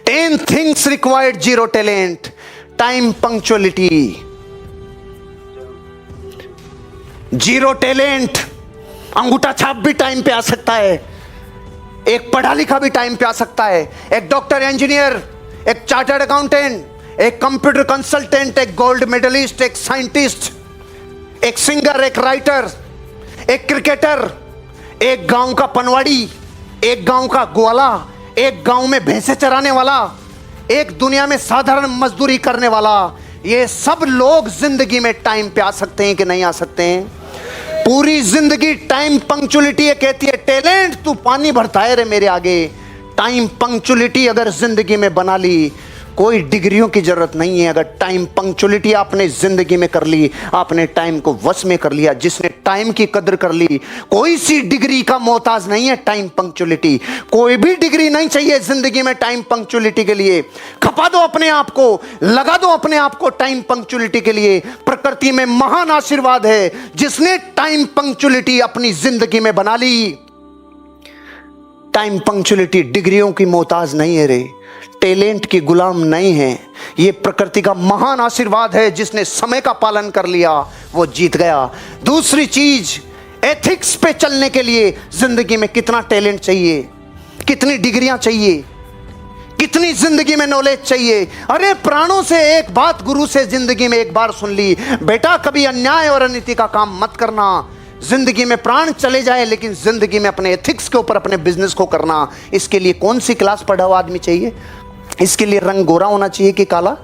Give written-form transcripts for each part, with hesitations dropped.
10 things required zero talent. Time, punctuality. Zero talent, अंगूठा छाप भी टाइम पे आ सकता है, एक पढ़ा लिखा भी टाइम पे आ सकता है, एक डॉक्टर, इंजीनियर, एक चार्टर्ड अकाउंटेंट, एक कंप्यूटर कंसल्टेंट, एक गोल्ड मेडलिस्ट, एक साइंटिस्ट, एक सिंगर, एक राइटर, एक क्रिकेटर, एक गांव का पनवाड़ी, एक गांव का ग्वाला, एक गांव में भैंसे चराने वाला, एक दुनिया में साधारण मजदूरी करने वाला, ये सब लोग जिंदगी में टाइम पे आ सकते हैं कि नहीं आ सकते हैं? पूरी जिंदगी टाइम पंक्चुअलिटी ये कहती है, टैलेंट तू पानी भरता है रे मेरे आगे। टाइम पंक्चुअलिटी अगर जिंदगी में बना ली, कोई डिग्रियों की जरूरत नहीं है। अगर टाइम पंक्चुअलिटी आपने जिंदगी में कर ली, आपने टाइम को वश में कर लिया। जिसने टाइम की कदर कर ली, कोई सी डिग्री का मोहताज नहीं है। टाइम पंक्चुअलिटी, कोई भी डिग्री नहीं चाहिए जिंदगी में टाइम पंक्चुअलिटी के लिए। खपा दो अपने आप को, लगा दो अपने आप को टाइम पंक्चुअलिटी के लिए। प्रकृति में महान आशीर्वाद है जिसने टाइम पंक्चुअलिटी अपनी जिंदगी में बना ली। टाइम पंक्चुअलिटी डिग्रियों की मोहताज नहीं है रे, टैलेंट की गुलाम नहीं है। ये प्रकृति का महान आशीर्वाद है। जिसने समय का पालन कर लिया वो जीत गया। दूसरी चीज, एथिक्स पे चलने के लिए जिंदगी में कितना टैलेंट चाहिए, कितनी डिग्रियां चाहिए, कितनी जिंदगी में नॉलेज चाहिए। अरे प्राणों से एक बात गुरु से जिंदगी में एक बार सुन ली, बेटा कभी अन्याय और अनीति का काम मत करना। जिंदगी में प्राण चले जाए लेकिन जिंदगी में अपने एथिक्स के ऊपर अपने बिजनेस को करना। इसके लिए कौन सी क्लास पढ़ा हुआ आदमी चाहिए? इसके लिए रंग गोरा होना चाहिए कि काला?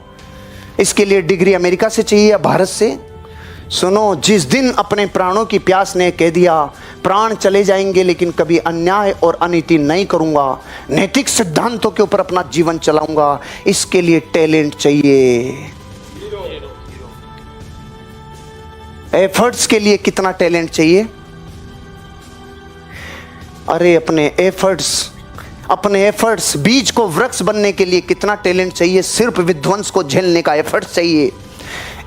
इसके लिए डिग्री अमेरिका से चाहिए या भारत से? सुनो, जिस दिन अपने प्राणों की प्यास ने कह दिया प्राण चले जाएंगे लेकिन कभी अन्याय और अनीति नहीं करूंगा, नैतिक सिद्धांतों के ऊपर अपना जीवन चलाऊंगा, इसके लिए टैलेंट चाहिए। एफर्ट्स के लिए कितना टैलेंट चाहिए? अरे अपने एफर्ट्स बीज को वृक्ष बनने के लिए कितना टैलेंट चाहिए? सिर्फ विध्वंस को झेलने का एफर्ट्स चाहिए।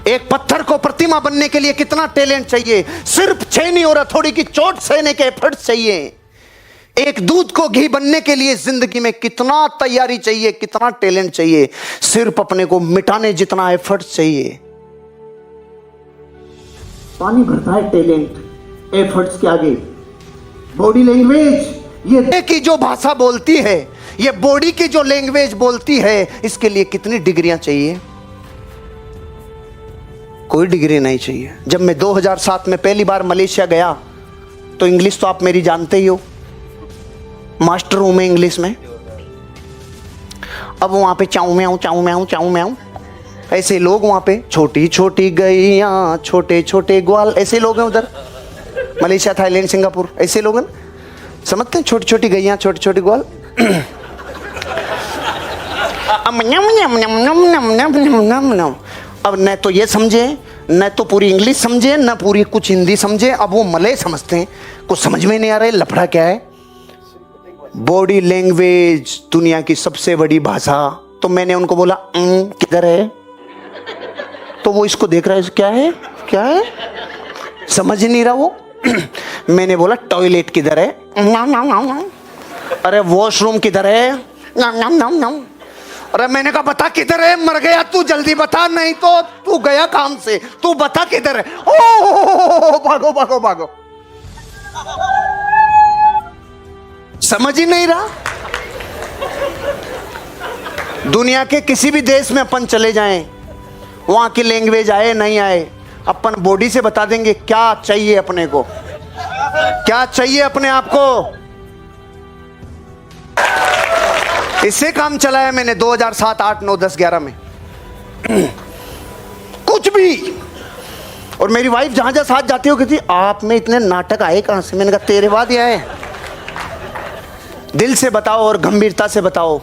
एक पत्थर को प्रतिमा बनने के लिए कितना टैलेंट चाहिए? सिर्फ छेनी और हथौड़ी की चोट सहने के एफर्ट्स चाहिए। एक दूध को घी बनने के लिए जिंदगी में कितना तैयारी चाहिए, कितना टैलेंट चाहिए? सिर्फ अपने को मिटाने जितना एफर्ट्स चाहिए। पानी भरता है टैलेंट एफर्ट्स के आगे। बॉडी लैंग्वेज, ये की जो भाषा बोलती है, ये बॉडी की जो लैंग्वेज बोलती है, इसके लिए कितनी डिग्रियां चाहिए? कोई डिग्री नहीं चाहिए। जब मैं 2007 में पहली बार मलेशिया गया तो इंग्लिश तो आप मेरी जानते ही हो, मास्टर हूं मैं इंग्लिश में। अब वहां पे चाऊ म्याऊ ऐसे लोग, वहां पे छोटी छोटी गैया छोटे छोटे ग्वाल, ऐसे लोग हैं उधर। मलेशिया, थाईलैंड, सिंगापुर, ऐसे लोग हैं, समझते हैं? छोटी छोटी गैया छोटे छोटे ग्वाल। अब न तो ये समझे, न तो पूरी इंग्लिश समझे, न पूरी कुछ हिंदी समझे। अब वो मलय समझते हैं, कुछ समझ में नहीं आ रहा है लफड़ा क्या है। बॉडी लैंग्वेज दुनिया की सबसे बड़ी भाषा। तो मैंने उनको बोला किधर है? तो वो इसको देख रहा है, क्या है क्या है, समझ ही नहीं रहा वो। मैंने बोला टॉयलेट किधर है? अरे वॉशरूम किधर है? अरे मैंने कहा बता किधर है? मर गया तू, जल्दी बता, नहीं तो तू गया काम से, तू बता किधर है। ओ भागो भागो भागो, समझ ही नहीं रहा। दुनिया के किसी भी देश में अपन चले जाएं, वहां की लैंग्वेज आए नहीं आए, अपन बॉडी से बता देंगे क्या चाहिए अपने को, क्या चाहिए अपने आप को। इससे काम चलाया मैंने 2007, 8, 9, 10, 11 में। कुछ भी। और मेरी वाइफ जहां जहां साथ जाती हो कहती आप में इतने नाटक आए कहां से? मैंने कहा तेरे बाद आए। दिल से बताओ और गंभीरता से बताओ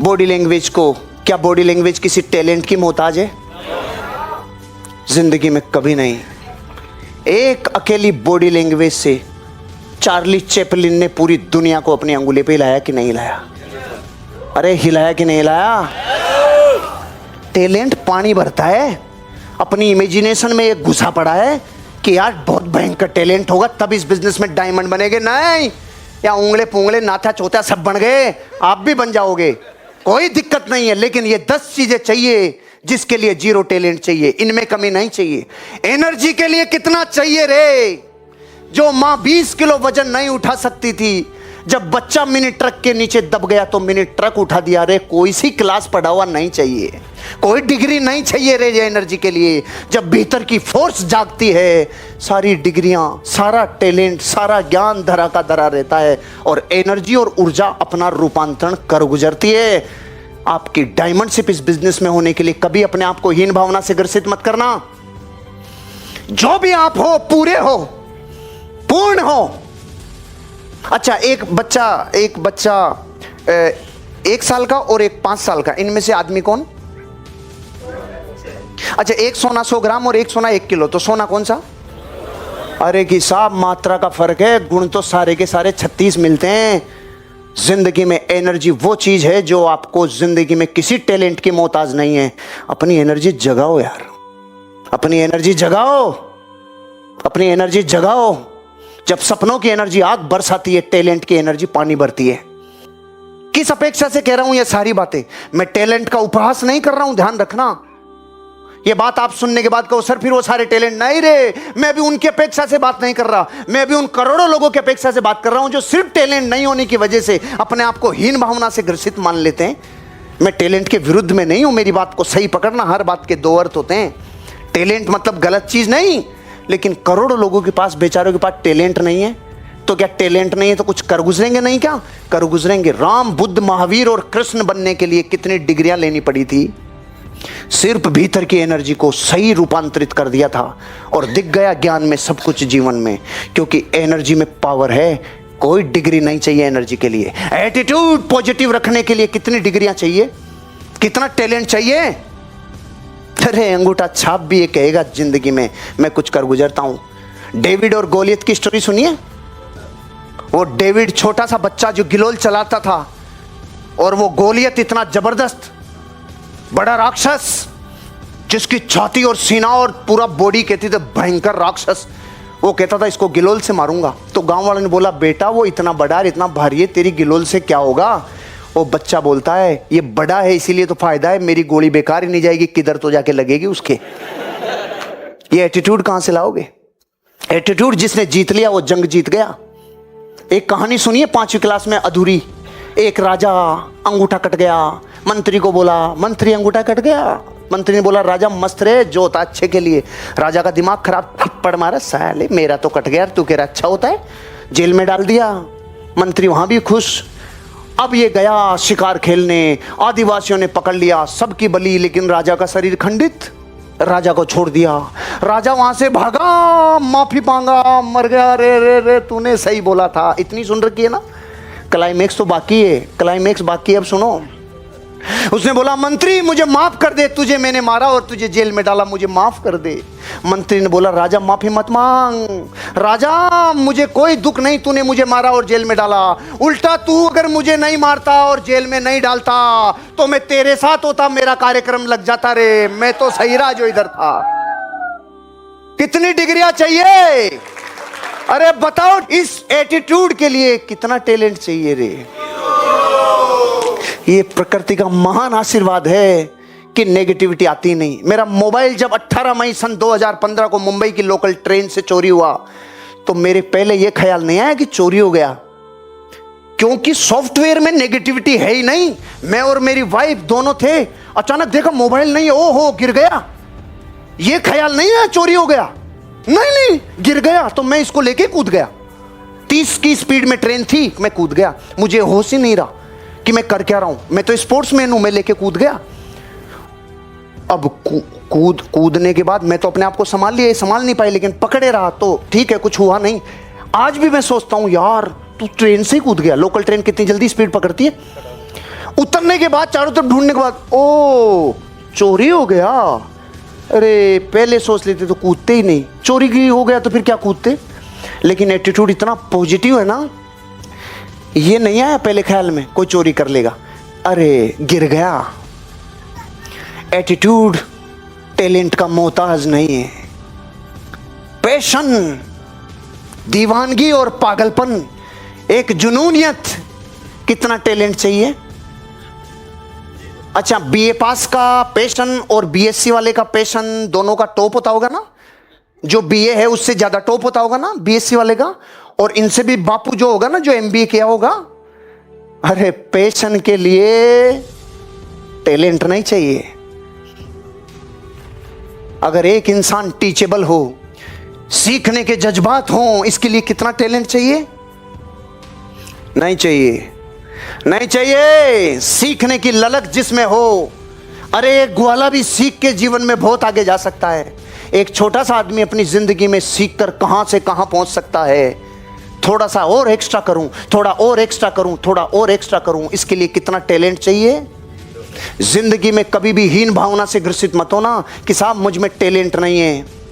बॉडी लैंग्वेज को। क्या बॉडी लैंग्वेज किसी टैलेंट की मोहताज है? जिंदगी में कभी नहीं। एक अकेली बॉडी लैंग्वेज से चार्ली चैपलिन ने पूरी दुनिया को अपनी अंगुली पे हिलाया कि नहीं हिलाया? अरे हिलाया कि नहीं हिलाया? टैलेंट पानी भरता है। अपनी इमेजिनेशन में एक घुसा पड़ा है कि यार बहुत भयंकर टैलेंट होगा तब इस बिजनेस में डायमंड बनेंगे। नहीं, या उंगले पुंगले नाथा चौथा सब बन गए, आप भी बन जाओगे। कोई दिक्कत नहीं है, लेकिन ये 10 चीजें चाहिए जिसके लिए जीरो टैलेंट चाहिए, इनमें कमी नहीं चाहिए। एनर्जी के लिए कितना चाहिए रे? जो मां 20 किलो वजन नहीं उठा सकती थी, जब बच्चा मिनी ट्रक के नीचे दब गया तो मिनी ट्रक उठा दिया रे। कोई सी क्लास पढ़ा हुआ नहीं चाहिए, कोई डिग्री नहीं चाहिए रे एनर्जी के लिए। जब भीतर की फोर्स जागती है, सारी डिग्रियां, सारा टैलेंट, सारा ज्ञान धरा का धरा रहता है और एनर्जी और ऊर्जा अपना रूपांतरण कर गुजरती है। आपकी डायमंडशिप इस बिजनेस में होने के लिए कभी अपने आप को हीन भावना से ग्रसित मत करना। जो भी आप हो, पूरे हो, पूर्ण हो। अच्छा, एक बच्चा 1 साल का और एक 5 साल का, इनमें से आदमी कौन? अच्छा, एक सोना 100 ग्राम और एक सोना 1 किलो, तो सोना कौन सा? अरे कि साहब, मात्रा का फर्क है, गुण तो सारे के सारे 36 मिलते हैं। जिंदगी में एनर्जी वो चीज है जो आपको जिंदगी में किसी टैलेंट की मोहताज नहीं है। अपनी एनर्जी जगाओ यार, अपनी एनर्जी जगाओ, अपनी एनर्जी जगाओ। जब सपनों की एनर्जी आग बरसाती है, टैलेंट की एनर्जी पानी भरती है। किस अपेक्षा से कह रहा हूं ये सारी बातें? मैं टैलेंट का उपहास नहीं कर रहा हूं, ध्यान रखना। ये बात आप सुनने के बाद कहो सर फिर वो सारे टैलेंट नहीं रे, मैं भी उनकी अपेक्षा से बात नहीं कर रहा। मैं भी उन करोड़ों लोगों की अपेक्षा से बात कर रहा हूं जो सिर्फ टैलेंट नहीं होने की वजह से अपने आप को हीन भावना से ग्रसित मान लेते हैं। मैं टैलेंट के विरुद्ध में नहीं हूं, मेरी बात को सही पकड़ना। हर बात के 2 अर्थ होते हैं। टैलेंट मतलब गलत चीज नहीं, लेकिन करोड़ों लोगों के पास, बेचारों के पास टैलेंट नहीं है। तो क्या टैलेंट नहीं है तो कुछ कर गुजरेंगे नहीं? क्या कर गुजरेंगे? राम, बुद्ध, महावीर और कृष्ण बनने के लिए कितनी डिग्रियां लेनी पड़ी थी? सिर्फ भीतर की एनर्जी को सही रूपांतरित कर दिया था और दिख गया ज्ञान में सब कुछ जीवन में, क्योंकि एनर्जी में पावर है। कोई डिग्री नहीं चाहिए एनर्जी के लिए। एटीट्यूड पॉजिटिव रखने के लिए कितनी डिग्रियां चाहिए, कितना टैलेंट चाहिए? अरे अंगूठा छाप भी ये कहेगा जिंदगी में मैं कुछ कर गुजरता हूं। डेविड और गोलियत की स्टोरी सुनिए। वो डेविड छोटा सा बच्चा जो गिलोल चलाता था, और वो गोलियत इतना जबरदस्त बड़ा राक्षस जिसकी छाती और सीना और पूरा बॉडी कहती थी भयंकर राक्षस। वो कहता था इसको गिलोल से मारूंगा। तो गांव वालों ने बोला बेटा वो इतना बड़ा और इतना भारी है, तेरी गिलोल से क्या होगा? वो बच्चा बोलता है ये बड़ा है इसीलिए तो फायदा है, मेरी गोली बेकार ही नहीं जाएगी, किधर तो जाके लगेगी उसके। ये एटीट्यूड कहां से लाओगे? एटीट्यूड जिसने जीत लिया वो जंग जीत गया। एक कहानी सुनिए 5वीं क्लास में अधूरी। एक राजा अंगूठा कट गया, मंत्री को बोला मंत्री अंगूठा कट गया। मंत्री ने बोला राजा मस्त रे, जो होता अच्छे के लिए। राजा का दिमाग खराब, थप्पड़ मारा, साले मेरा तो कट गया, तू कह रहा अच्छा होता है। जेल में डाल दिया। मंत्री वहां भी खुश। अब ये गया शिकार खेलने, आदिवासियों ने पकड़ लिया, सबकी बलि, लेकिन राजा का शरीर खंडित। राजा को छोड़ दिया। राजा वहां से भागा, माफी मांगा, मर गया। रे रे रे तूने सही बोला था। इतनी सुन रखी है ना, क्लाइमेक्स तो बाकी है, क्लाइमेक्स बाकी है, अब सुनो। उसने बोला मंत्री मुझे माफ कर दे, तुझे मैंने मारा और तुझे जेल में डाला, मुझे माफ कर दे। मंत्री ने बोला राजा माफी मत मांग, राजा मुझे कोई दुख नहीं, तूने मुझे मारा और जेल में डाला। उल्टा तू अगर मुझे नहीं मारता और जेल में नहीं डालता तो मैं तेरे साथ होता, मेरा कार्यक्रम लग जाता रे, मैं तो सही रहा जो इधर था। कितनी डिग्रियां चाहिए? अरे बताओ इस एटीट्यूड के लिए कितना टैलेंट चाहिए रे? ये प्रकृति का महान आशीर्वाद है कि नेगेटिविटी आती नहीं। मेरा मोबाइल जब 18 मई सन 2015 को मुंबई की लोकल ट्रेन से चोरी हुआ तो मेरे पहले यह ख्याल नहीं आया कि चोरी हो गया, क्योंकि सॉफ्टवेयर में नेगेटिविटी है ही नहीं। मैं और मेरी वाइफ दोनों थे, अचानक देखा मोबाइल नहीं है, ओहो गिर गया। यह ख्याल नहीं आया चोरी हो गया, नहीं गिर गया। तो मैं इसको लेके कूद गया। 30 की स्पीड में ट्रेन थी, मैं कूद गया। मुझे होश ही नहीं रहा कि मैं कर क्या रहा हूं। मैं तो स्पोर्ट्समैन हूं, मैं लेके कूद गया। अब कूदने के बाद मैं तो अपने आप को संभाल नहीं पाई, लेकिन पकड़े रहा तो ठीक है, कुछ हुआ नहीं। आज भी मैं सोचता हूं यार तू ट्रेन से कूद गया। लोकल ट्रेन कितनी जल्दी स्पीड पकड़ती है। उतरने के बाद चारों तरफ ढूंढने के बाद ओ चोरी हो गया। अरे पहले सोच लेते तो कूदते ही नहीं, चोरी की हो गया तो फिर क्या कूदते। लेकिन एटीट्यूड इतना पॉजिटिव है ना, ये नहीं आया पहले ख्याल में कोई चोरी कर लेगा, अरे गिर गया। एटीट्यूड टैलेंट का मोहताज नहीं है। पैशन, दीवानगी और पागलपन, एक जुनूनियत, कितना टैलेंट चाहिए? अच्छा, बीए पास का पैशन और बीएससी वाले का पैशन दोनों का टॉप होता होगा ना? जो बीए है उससे ज्यादा टॉप होता होगा ना बीएससी वाले का, और इनसे भी बापू जो होगा ना, जो एमबीए किया होगा। अरे पैशन के लिए टैलेंट नहीं चाहिए। अगर एक इंसान टीचेबल हो, सीखने के जज्बात हों, इसके लिए कितना टैलेंट चाहिए? नहीं चाहिए, नहीं चाहिए। सीखने की ललक जिसमें हो, अरे एक ग्वाला भी सीख के जीवन में बहुत आगे जा सकता है। एक छोटा सा आदमी अपनी जिंदगी में सीख कर कहां से कहां पहुंच सकता है। थोड़ा सा और एक्स्ट्रा करूं, थोड़ा और एक्स्ट्रा करूं, थोड़ा और एक्स्ट्रा करूं, इसके लिए कितना टैलेंट चाहिए? जिंदगी में कभी भी हीन भावना से ग्रसित मत होना कि साहब मुझ में टैलेंट नहीं है।